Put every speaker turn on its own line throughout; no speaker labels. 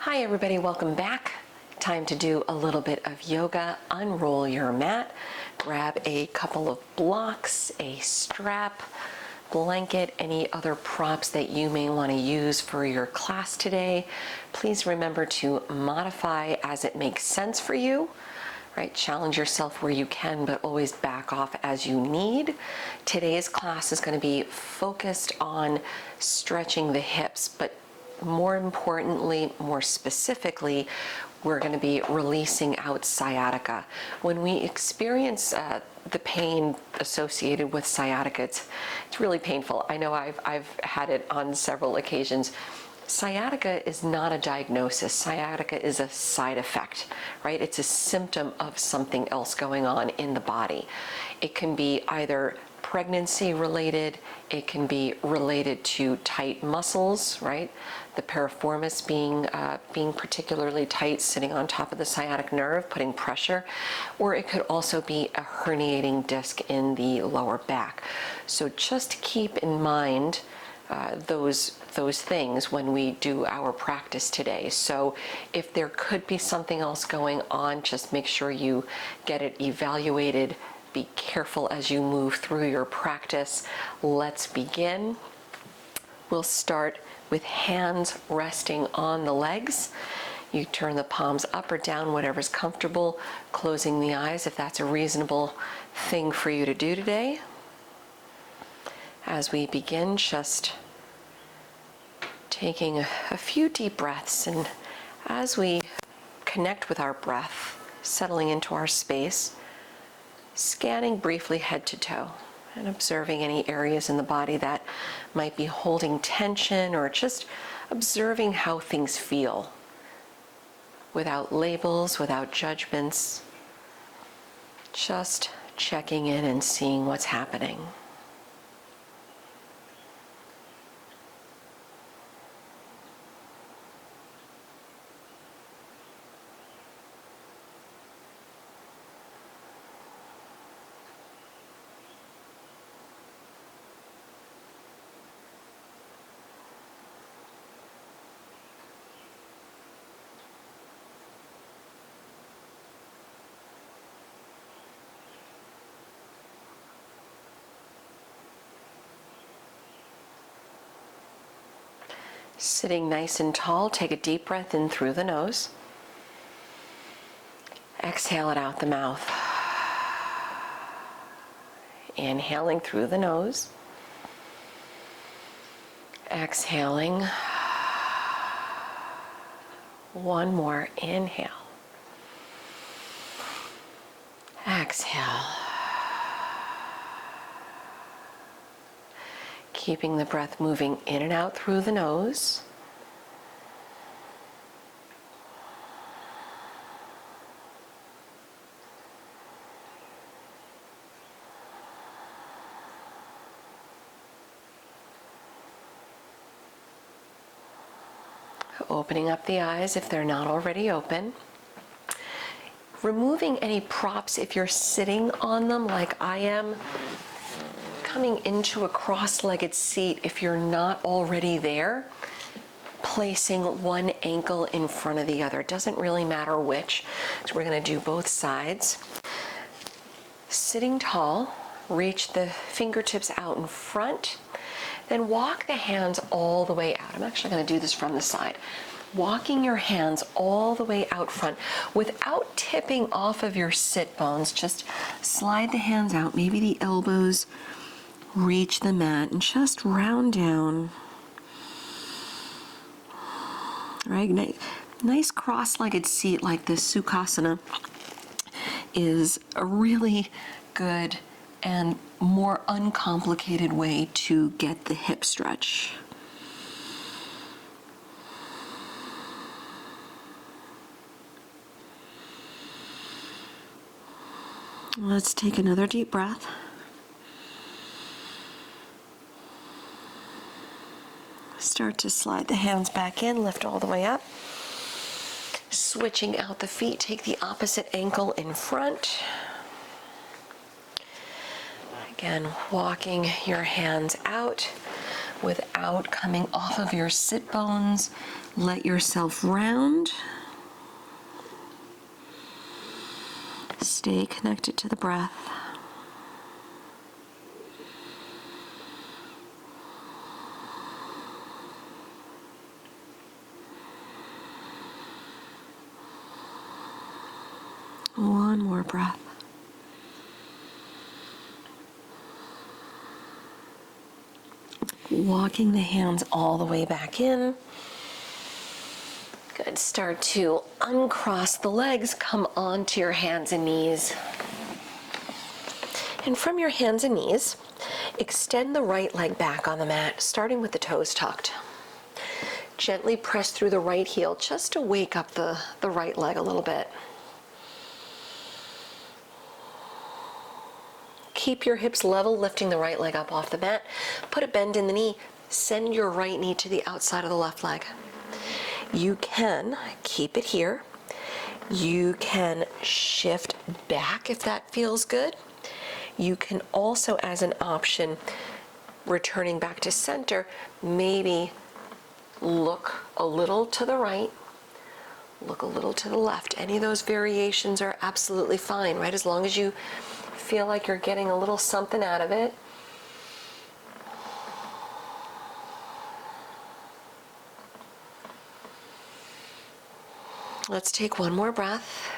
Hi everybody, welcome back. Time to do a little bit of yoga. Unroll your mat, grab a couple of blocks, a strap, blanket, any other props that you may want to use for your class today. Please remember to modify as it makes sense for you. Right? Challenge yourself where you can, but always back off as you need. Today's class is going to be focused on stretching the hips, but more importantly, more specifically, we're going to be releasing out sciatica. When we experience the pain associated with sciatica, it's really painful. I know I've had it on several occasions. Sciatica is not a diagnosis. Sciatica is a side effect, right? It's a symptom of something else going on in the body. It can be either pregnancy related, it can be related to tight muscles, right? The piriformis being particularly tight, sitting on top of the sciatic nerve, putting pressure, or it could also be a herniating disc in the lower back. So just keep in mind those things when we do our practice today. So if there could be something else going on, just make sure you get it evaluated. Be careful as you move through your practice. Let's begin. We'll start with hands resting on the legs. You turn the palms up or down, whatever's comfortable, closing the eyes if that's a reasonable thing for you to do today. As we begin, just taking a few deep breaths, and as we connect with our breath, settling into our space, scanning briefly head to toe and observing any areas in the body that might be holding tension, or just observing how things feel without labels, without judgments, just checking in and seeing what's happening. Sitting nice and tall, take a deep breath in through the nose. Exhale it out the mouth. Inhaling through the nose. Exhaling. One more. Inhale. Exhale. Keeping the breath moving in and out through the nose. Opening up the eyes if they're not already open. Removing any props if you're sitting on them like I am. Coming into a cross-legged seat if you're not already there. Placing one ankle in front of the other. It doesn't really matter which. So we're going to do both sides. Sitting tall, reach the fingertips out in front. Then walk the hands all the way out. I'm actually going to do this from the side. Walking your hands all the way out front without tipping off of your sit bones. Just slide the hands out, maybe the elbows reach the mat, and just round down. Right? Nice cross-legged seat like this, Sukhasana, is a really good and more uncomplicated way to get the hip stretch. Let's take another deep breath. Start to slide the hands back in, lift all the way up. Switching out the feet, take the opposite ankle in front. Again, walking your hands out. without coming off of your sit bones. Let yourself round. Stay connected to the breath. One more breath. Walking the hands all the way back in. Good. Start to uncross the legs, come onto your hands and knees. And from your hands and knees, extend the right leg back on the mat, starting with the toes tucked. Gently press through the right heel just to wake up the right leg a little bit. Keep your hips level, lifting the right leg up off the mat. Put a bend in the knee. Send your right knee to the outside of the left leg. You can keep it here. You can shift back if that feels good. You can also, as an option, returning back to center, maybe look a little to the right, look a little to the left. Any of those variations are absolutely fine, right? As long as you feel like you're getting a little something out of it. Let's take one more breath.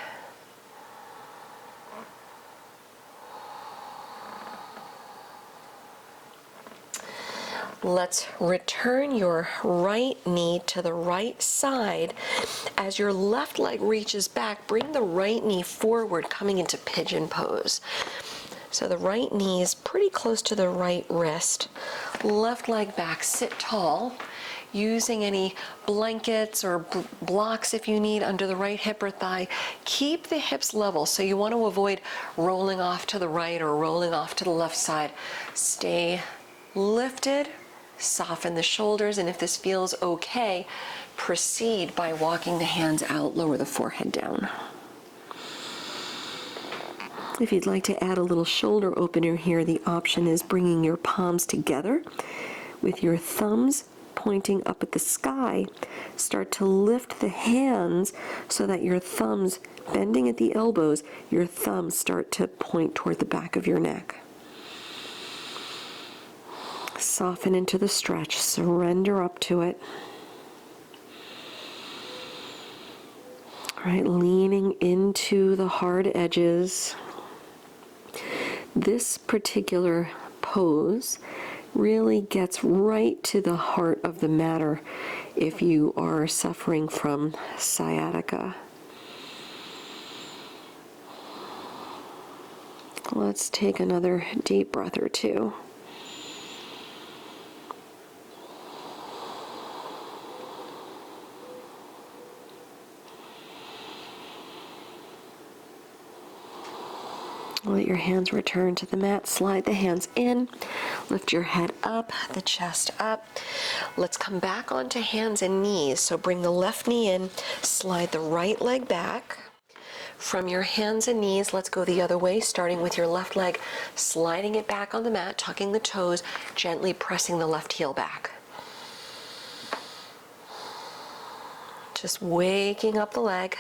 Let's return your right knee to the right side. As your left leg reaches back, bring the right knee forward, coming into pigeon pose. So the right knee is pretty close to the right wrist. Left leg back, sit tall. Using any blankets or blocks if you need under the right hip or thigh. Keep the hips level, so you want to avoid rolling off to the right or rolling off to the left side. Stay lifted, soften the shoulders, and if this feels okay, proceed by walking the hands out, lower the forehead down. If you'd like to add a little shoulder opener here, the option is bringing your palms together with your thumbs pointing up at the sky. Start to lift the hands so that your thumbs, bending at the elbows, your thumbs start to point toward the back of your neck. Soften into the stretch, surrender up to it. All right, leaning into the hard edges. This particular pose really gets right to the heart of the matter if you are suffering from sciatica. Let's take another deep breath or two. Let your hands return to the mat. Slide the hands in. Lift your head up, the chest up. Let's come back onto hands and knees. So bring the left knee in, slide the right leg back. From your hands and knees, let's go the other way, starting with your left leg, sliding it back on the mat, tucking the toes, gently pressing the left heel back. Just waking up the leg.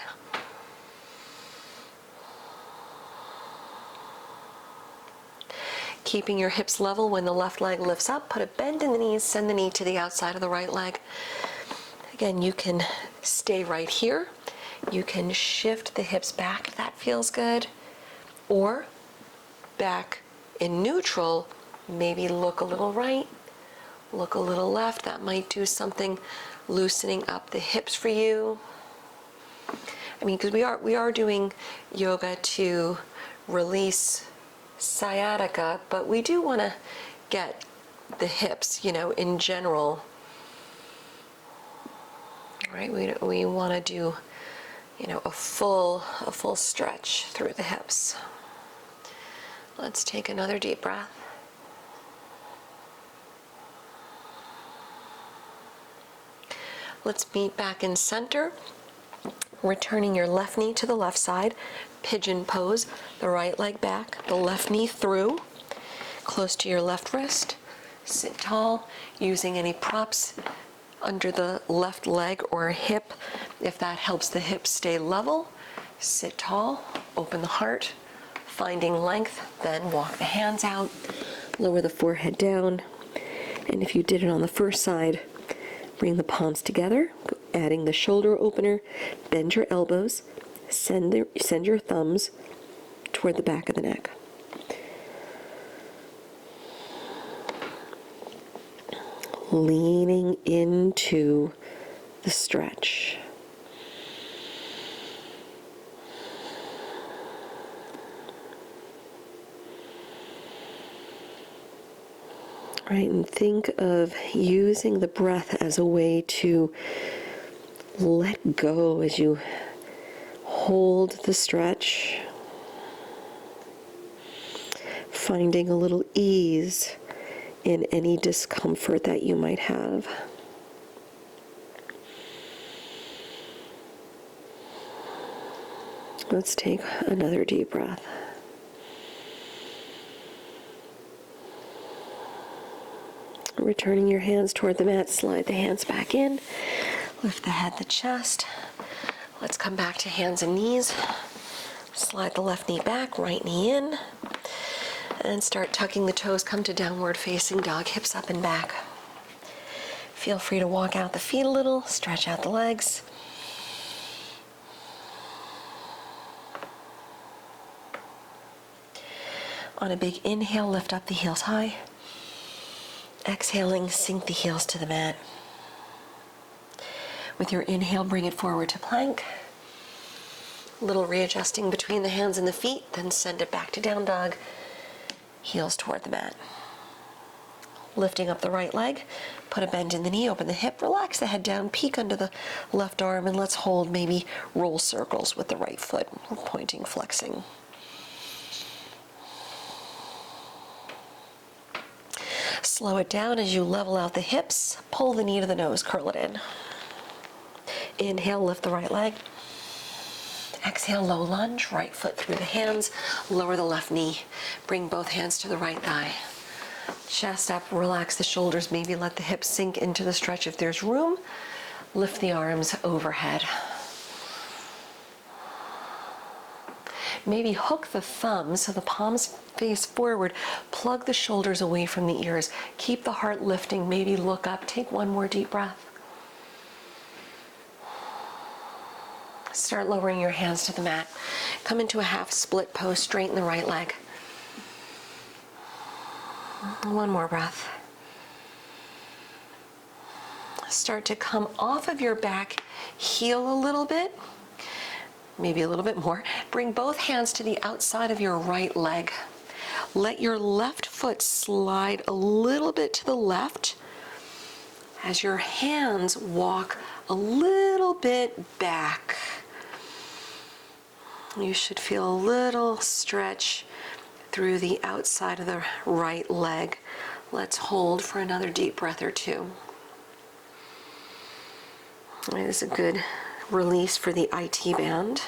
Keeping your hips level when the left leg lifts up, put a bend in the knees, send the knee to the outside of the right leg. Again, you can stay right here. You can shift the hips back if that feels good, or back in neutral, maybe look a little right, look a little left. That might do something, loosening up the hips for you. I mean, because we are doing yoga to release sciatica, but we do want to get the hips, in general, right? We want to do, a full stretch through the hips. Let's take another deep breath. Let's meet back in center, returning your left knee to the left side. Pigeon pose, the right leg back, the left knee through, close to your left wrist. Sit tall, using any props under the left leg or hip. If that helps the hips stay level, sit tall, open the heart, finding length, then walk the hands out, lower the forehead down. And if you did it on the first side, bring the palms together, adding the shoulder opener, bend your elbows, send your thumbs toward the back of the neck. Leaning into the stretch. Right, and think of using the breath as a way to let go as you hold the stretch, finding a little ease in any discomfort that you might have. Let's take another deep breath. Returning your hands toward the mat, slide the hands back in, lift the head, the chest. Let's come back to hands and knees. Slide the left knee back, right knee in, and start tucking the toes. Come to downward facing dog, hips up and back. Feel free to walk out the feet a little, stretch out the legs. On a big inhale, lift up the heels high. Exhaling, sink the heels to the mat. With your inhale, bring it forward to plank. Little readjusting between the hands and the feet, then send it back to down dog. Heels toward the mat. Lifting up the right leg, put a bend in the knee, open the hip, relax the head down, peek under the left arm, and let's hold, maybe roll circles with the right foot, pointing, flexing. Slow it down as you level out the hips, pull the knee to the nose, curl it in. Inhale, lift the right leg. Exhale, low lunge, right foot through the hands, lower the left knee. Bring both hands to the right thigh. Chest up, relax the shoulders, maybe let the hips sink into the stretch if there's room. Lift the arms overhead. Maybe hook the thumbs so the palms face forward. Plug the shoulders away from the ears. Keep the heart lifting, maybe look up. Take one more deep breath. Start lowering your hands to the mat. Come into a half split pose, straighten the right leg. One more breath. Start to come off of your back heel a little bit, maybe a little bit more. Bring both hands to the outside of your right leg. Let your left foot slide a little bit to the left as your hands walk a little bit back. You should feel a little stretch through the outside of the right leg. Let's hold for another deep breath or two. This is a good release for the IT band.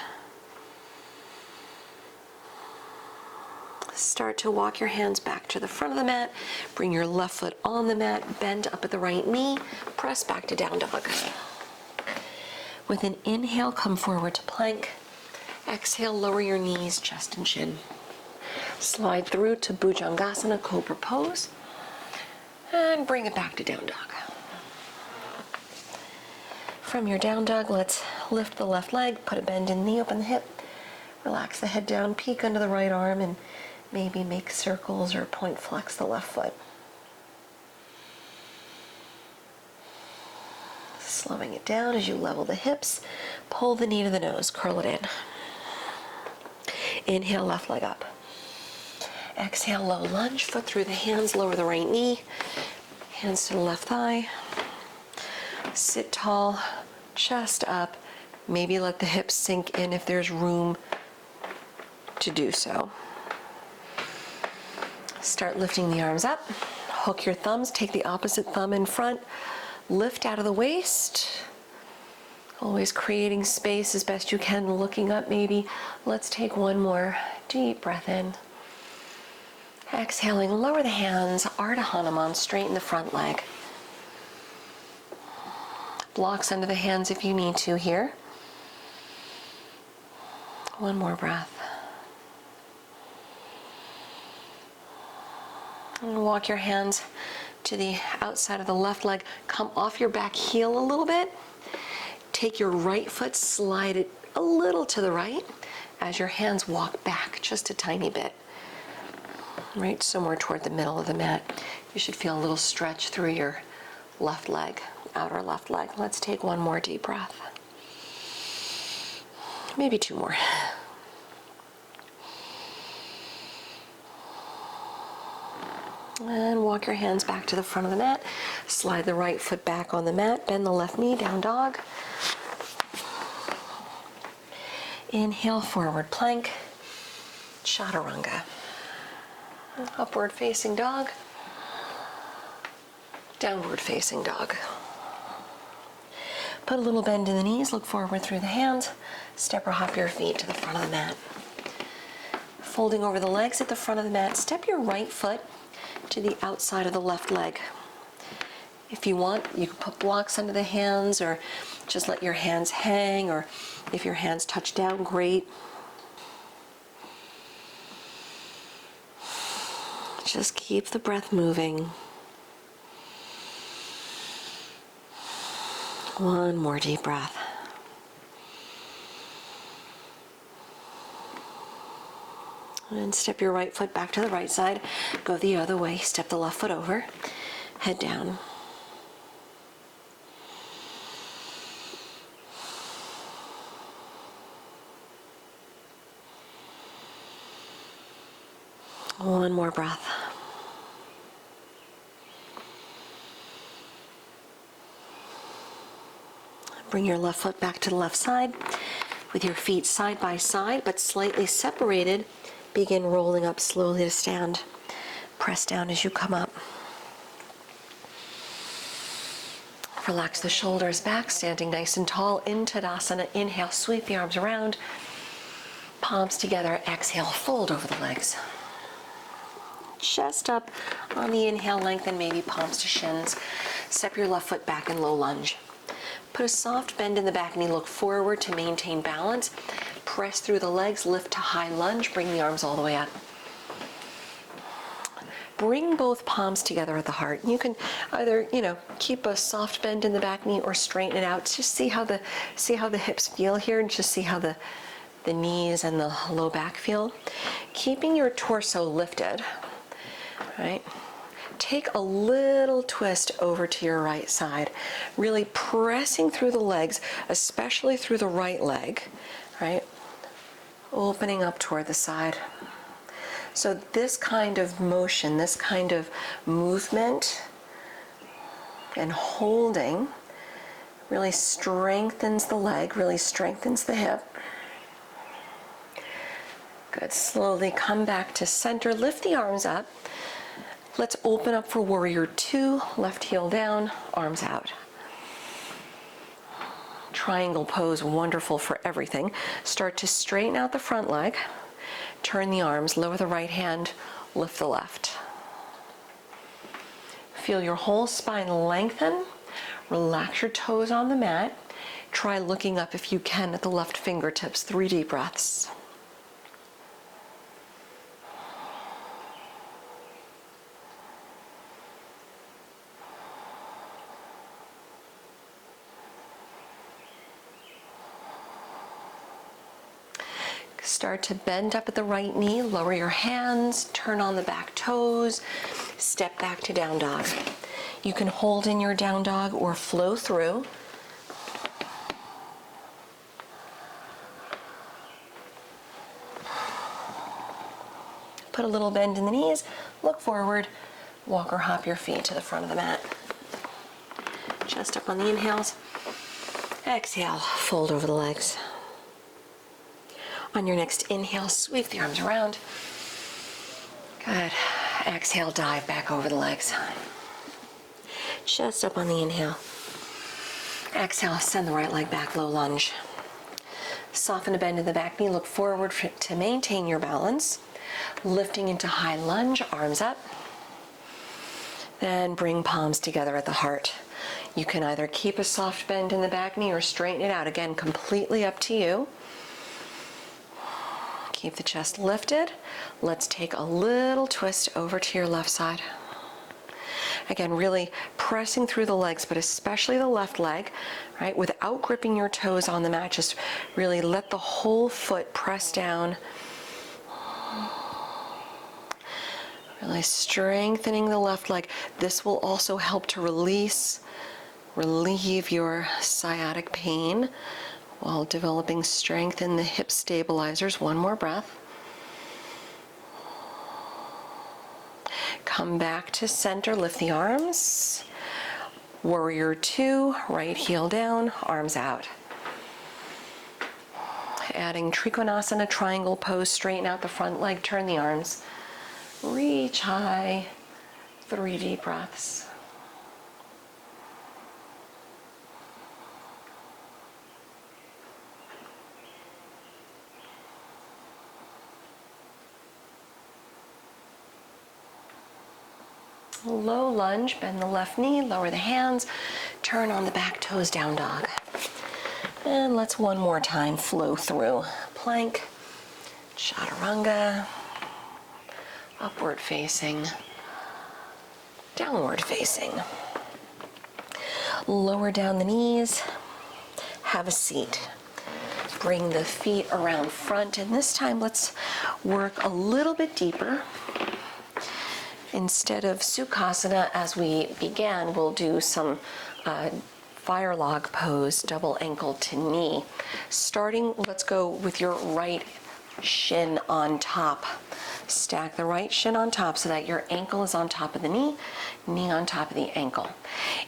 Start to walk your hands back to the front of the mat. Bring your left foot on the mat, bend up at the right knee, press back to down dog. With an inhale, come forward to plank. Exhale, lower your knees, chest and chin. Slide through to Bhujangasana, Cobra pose, and bring it back to down dog. From your down dog, let's lift the left leg, put a bend in the knee, open the hip, relax the head down, peek under the right arm, and maybe make circles or point flex the left foot. Slowing it down as you level the hips, pull the knee to the nose, curl it in. Inhale, left leg up. Exhale, low lunge, foot through the hands, lower the right knee, hands to the left thigh. Sit tall, chest up, maybe let the hips sink in if there's room to do so. Start lifting the arms up, hook your thumbs, take the opposite thumb in front, lift out of the waist, always creating space as best you can, looking up maybe. Let's take one more deep breath in. Exhaling, lower the hands, Ardha Hanuman, straighten the front leg. Blocks under the hands if you need to here. One more breath. And walk your hands to the outside of the left leg. Come off your back heel a little bit. Take your right foot, slide it a little to the right as your hands walk back just a tiny bit. Right somewhere toward the middle of the mat. You should feel a little stretch through your left leg, outer left leg. Let's take one more deep breath. Maybe two more. And walk your hands back to the front of the mat. Slide the right foot back on the mat. Bend the left knee, down dog. Inhale, forward plank. Chaturanga. Upward facing dog. Downward facing dog. Put a little bend in the knees, look forward through the hands. Step or hop your feet to the front of the mat. Folding over the legs at the front of the mat, step your right foot to the outside of the left leg. If you want, you can put blocks under the hands or just let your hands hang, or if your hands touch down, great. Just keep the breath moving. One more deep breath. And step your right foot back to the right side. Go the other way. Step the left foot over. Head down. One more breath. Bring your left foot back to the left side with your feet side by side but slightly separated. Begin rolling up slowly to stand. Press down as you come up. Relax the shoulders back, standing nice and tall in Tadasana. Inhale, sweep the arms around. Palms together. Exhale, fold over the legs. Chest up on the inhale, lengthen, maybe palms to shins. Step your left foot back in low lunge. Put a soft bend in the back knee, look forward to maintain balance. Press through the legs, lift to high lunge, bring the arms all the way up. Bring both palms together at the heart. You can either, keep a soft bend in the back knee or straighten it out. Just see how the hips feel here, and just see how the knees and the low back feel. Keeping your torso lifted, right? Take a little twist over to your right side, really pressing through the legs, especially through the right leg, right? Opening up toward the side. So this kind of motion, this kind of movement and holding really strengthens the leg, really strengthens the hip. Good. Slowly come back to center. Lift the arms up. Let's open up for warrior two. Left heel down, arms out. Triangle pose, wonderful for everything. Start to straighten out the front leg. Turn the arms, lower the right hand, lift the left. Feel your whole spine lengthen. Relax your toes on the mat. Try looking up if you can at the left fingertips. 3 deep breaths. Start to bend up at the right knee, lower your hands, turn on the back toes, step back to down dog. You can hold in your down dog or flow through. Put a little bend in the knees, look forward, walk or hop your feet to the front of the mat. Chest up on the inhales. Exhale, fold over the legs. On your next inhale, sweep the arms around. Good. Exhale, dive back over the legs. Chest up on the inhale. Exhale, send the right leg back, low lunge. Soften a bend in the back knee, look forward to maintain your balance. lifting into high lunge, arms up. Then bring palms together at the heart. You can either keep a soft bend in the back knee or straighten it out. Again, completely up to you. Keep the chest lifted. Let's take a little twist over to your left side. Again, really pressing through the legs, but especially the left leg, right? Without gripping your toes on the mat, just really let the whole foot press down. Really strengthening the left leg. This will also help to relieve your sciatic pain while developing strength in the hip stabilizers. One more breath. Come back to center, lift the arms. Warrior two, right heel down, arms out. Adding Trikonasana, triangle pose, straighten out the front leg, turn the arms. Reach high, 3 deep breaths. Low lunge, bend the left knee, lower the hands, turn on the back toes, down dog. And let's one more time flow through. Plank, chaturanga, upward facing, downward facing. Lower down the knees, have a seat. Bring the feet around front, and this time let's work a little bit deeper. Instead of Sukhasana, as we began, we'll do some fire log pose, double ankle to knee. Starting, let's go with your right shin on top. Stack the right shin on top so that your ankle is on top of the knee, knee on top of the ankle.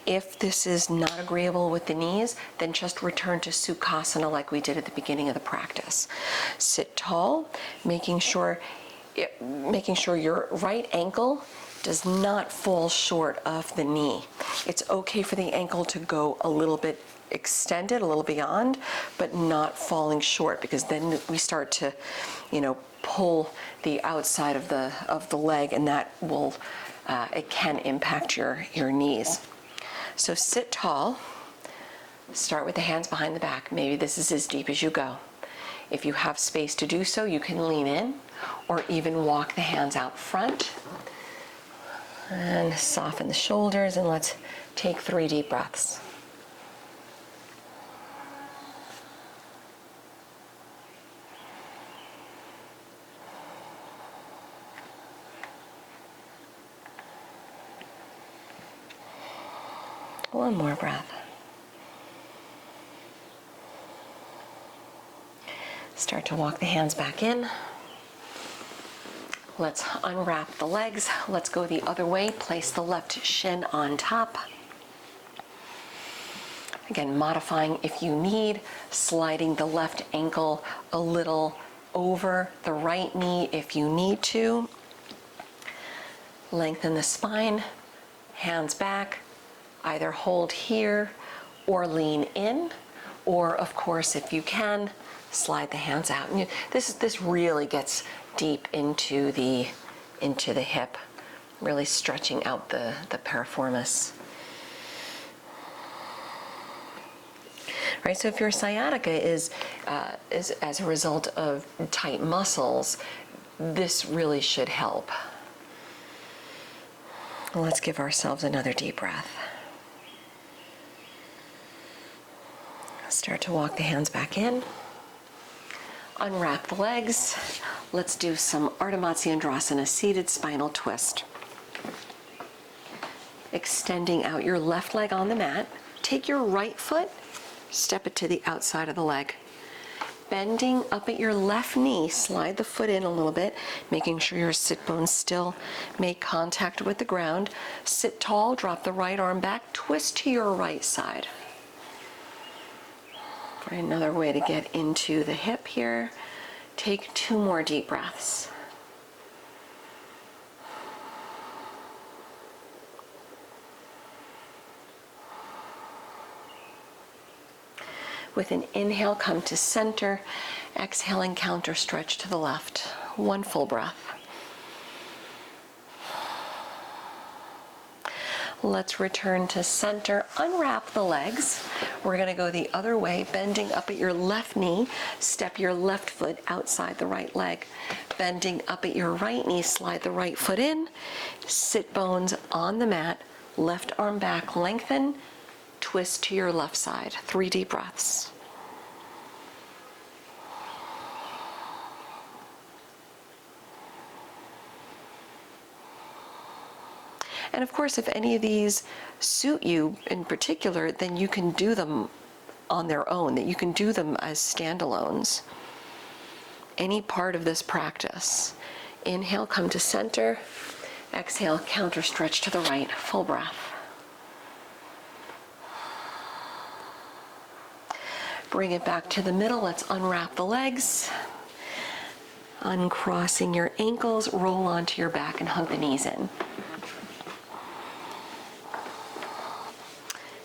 If this is not agreeable with the knees, then just return to Sukhasana like we did at the beginning of the practice. Sit tall, making sure your right ankle does not fall short of the knee. It's okay for the ankle to go a little bit extended, a little beyond, but not falling short, because then we start to, pull the outside of the leg, and that will, it can impact your knees. So sit tall. Start with the hands behind the back. Maybe this is as deep as you go. If you have space to do so, you can lean in or even walk the hands out front. And soften the shoulders, and let's take 3 deep breaths. One more breath. Start to walk the hands back in. Let's unwrap the legs. Let's go the other way. Place the left shin on top. Again, modifying if you need, sliding the left ankle a little over the right knee if you need to. Lengthen the spine, hands back. Either hold here or lean in, or of course, if you can, slide the hands out. And this really gets deep into the hip, really stretching out the piriformis. Right, so if your sciatica is as a result of tight muscles, this really should help. Let's give ourselves another deep breath. Start to walk the hands back in. Unwrap the legs. Let's do some Ardha Matsyendrasana, seated spinal twist. Extending out your left leg on the mat. Take your right foot, step it to the outside of the leg. Bending up at your left knee, slide the foot in a little bit, making sure your sit bones still make contact with the ground. Sit tall, drop the right arm back, twist to your right side. Another way to get into the hip here. Take 2 more deep breaths. With an inhale, come to center. Exhaling, counter stretch to the left. 1 full breath. Let's return to center. Unwrap the legs. We're going to go the other way, bending up at your left knee. Step your left foot outside the right leg. Bending up at your right knee, slide the right foot in. Sit bones on the mat. Left arm back, lengthen. Twist to your left side. 3 deep breaths. And of course, if any of these suit you in particular, then you can do them on their own, that you can do them as standalones. Any part of this practice. Inhale, come to center. Exhale, counter stretch to the right, full breath. Bring it back to the middle. Let's unwrap the legs. Uncrossing your ankles, roll onto your back and hug the knees in.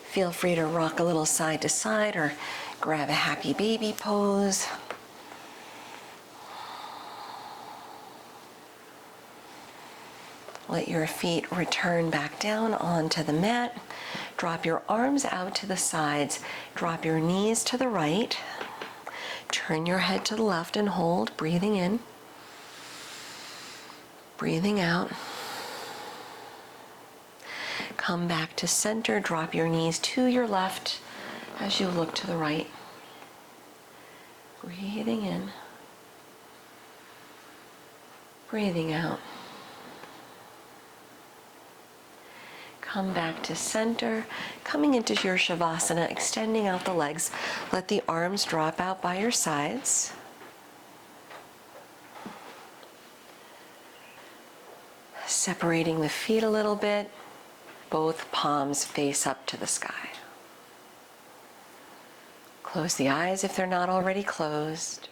Feel free to rock a little side to side or grab a happy baby pose. Let your feet return back down onto the mat. Drop your arms out to the sides. Drop your knees to the right. Turn your head to the left and hold, breathing in. Breathing out. Come back to center, drop your knees to your left as you look to the right. Breathing in. Breathing out. Come back to center, coming into your Shavasana, extending out the legs. Let the arms drop out by your sides. Separating the feet a little bit. Both palms face up to the sky. Close the eyes if they're not already closed.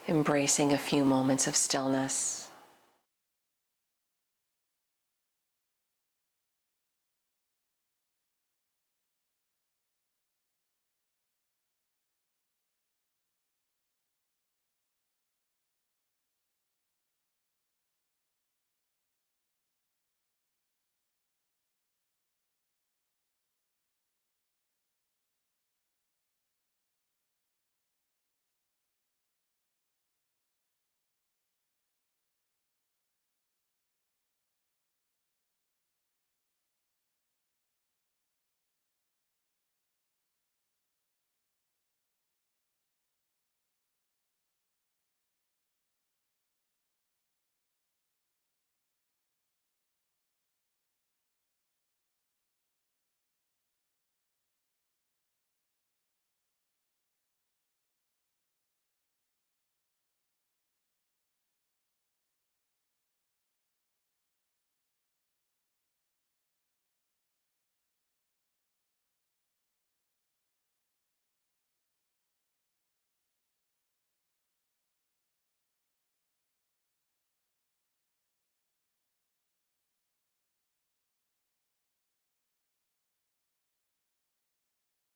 Embracing a few moments of stillness.